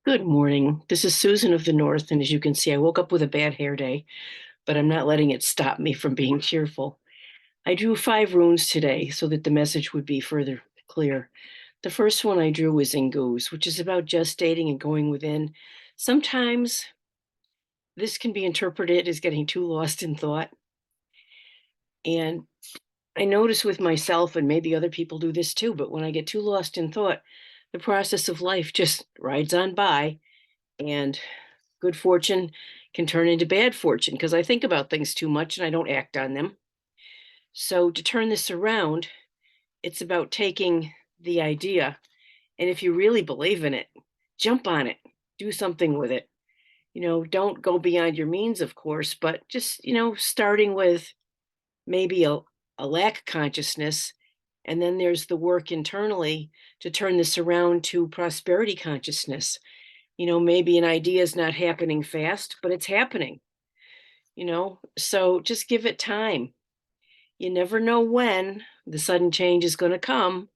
Good morning. This is Susan of the North, and as you can see, I woke up with a bad hair day, but I'm not letting it stop me from being cheerful. I drew 5 runes today so that the message would be further clear. The first one I drew was INGUZ, which is about gestating and going within. Sometimes this can be interpreted as getting too lost in thought. And I notice with myself, and maybe other people do this too, but when I get too lost in thought, the process of life just rides on by, and good fortune can turn into bad fortune because I think about things too much and I don't act on them. So to turn this around, it's about taking the idea, and if you really believe in it, jump on it, do something with it. Don't go beyond your means, of course, but just, starting with maybe a lack consciousness. And then there's the work internally to turn this around to prosperity consciousness. Maybe an idea is not happening fast, but it's happening, so just give it time. You never know when the sudden change is going to come.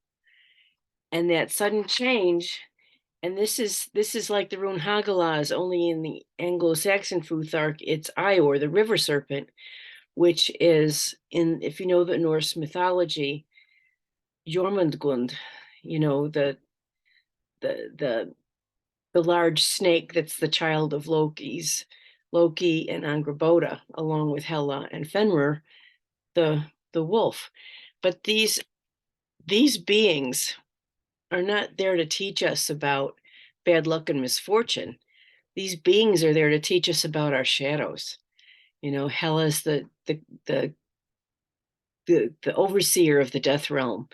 And that sudden change, and this is like the rune HAGALAZ, only in the Anglo-Saxon Futhark, it's IOR, the river serpent, which is in, if you know the Norse mythology, Jormungand, the the the large snake that's the child of Loki and Angrboda, along with Hela and Fenrir, the wolf. But these beings are not there to teach us about bad luck and misfortune. These beings are there to teach us about our shadows. Hela's the overseer of the death realm.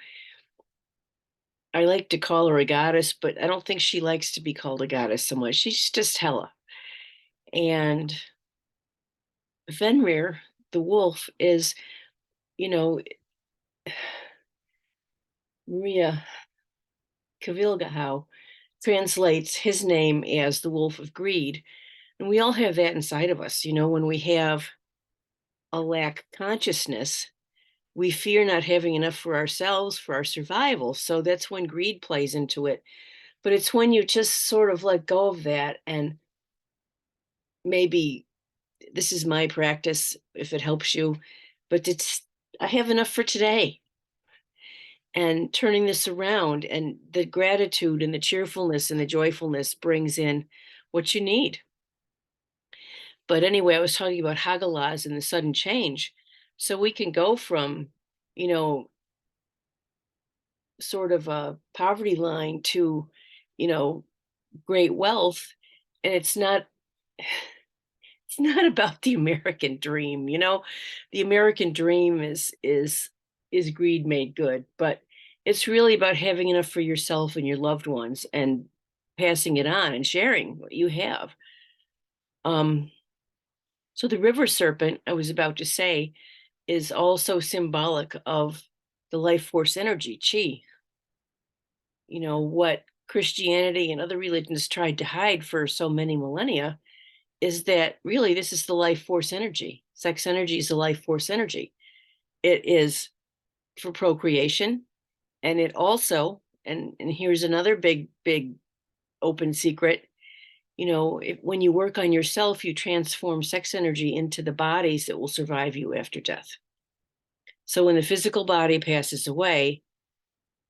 I like to call her a goddess, but I don't think she likes to be called a goddess so much. She's just Hela. And Fenrir, the wolf, is, you know, Maria Cavilgahau translates his name as the wolf of greed. And we all have that inside of us. When we have a lack consciousness, we fear not having enough for ourselves, for our survival. So that's when greed plays into it. But it's when you just sort of let go of that, and maybe this is my practice if it helps you, but I have enough for today. And turning this around, and the gratitude and the cheerfulness and the joyfulness brings in what you need. But anyway, I was talking about HAGALAZ and the sudden change. So we can go from, you know, sort of a poverty line to, you know, great wealth. And it's not about the American dream. The American dream is greed made good, but it's really about having enough for yourself and your loved ones and passing it on and sharing what you have. So the river serpent, I was about to say, is also symbolic of the life force energy, chi. What Christianity and other religions tried to hide for so many millennia is that really this is the life force energy. Sex energy is the life force energy. It is for procreation. And it also, and here's another big open secret, when you work on yourself, you transform sex energy into the bodies that will survive you after death. So when the physical body passes away,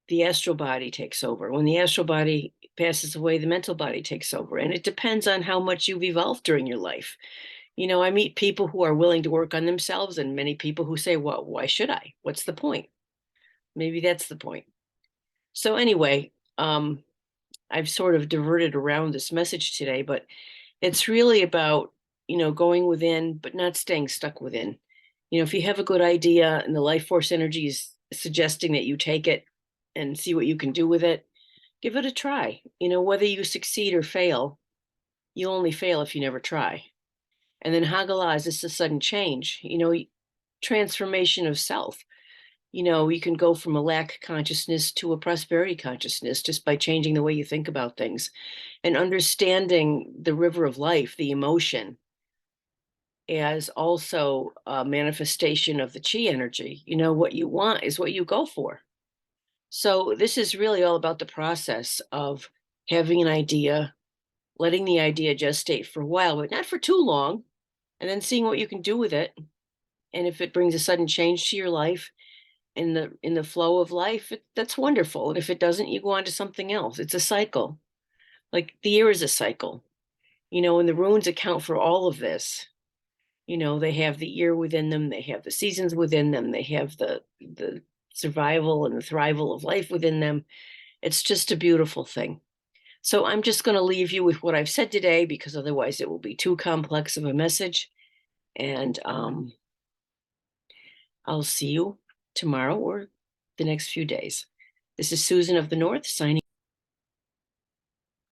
the astral body takes over. When the astral body passes away, the mental body takes over. And it depends on how much you've evolved during your life. I meet people who are willing to work on themselves, and many people who say, well, why should I? What's the point? Maybe that's the point. So anyway, I've sort of diverted around this message today, but it's really about, going within, but not staying stuck within. If you have a good idea and the life force energy is suggesting that you take it and see what you can do with it, give it a try. Whether you succeed or fail, you only fail if you never try. And then HAGALAZ is a sudden change, transformation of self. You can go from a lack consciousness to a prosperity consciousness just by changing the way you think about things and understanding the river of life, the emotion, as also a manifestation of the chi energy. What you want is what you go for. So this is really all about the process of having an idea, letting the idea gestate for a while, but not for too long, and then seeing what you can do with it. And if it brings a sudden change to your life, in the flow of life, that's wonderful. And if it doesn't, you go on to something else. It's a cycle. Like the year is a cycle, and the runes account for all of this. They have the year within them, they have the seasons within them, they have the survival and the thrival of life within them. It's just a beautiful thing. So I'm just going to leave you with what I've said today, because otherwise it will be too complex of a message. And I'll see you tomorrow or the next few days. This is Susan of the North signing.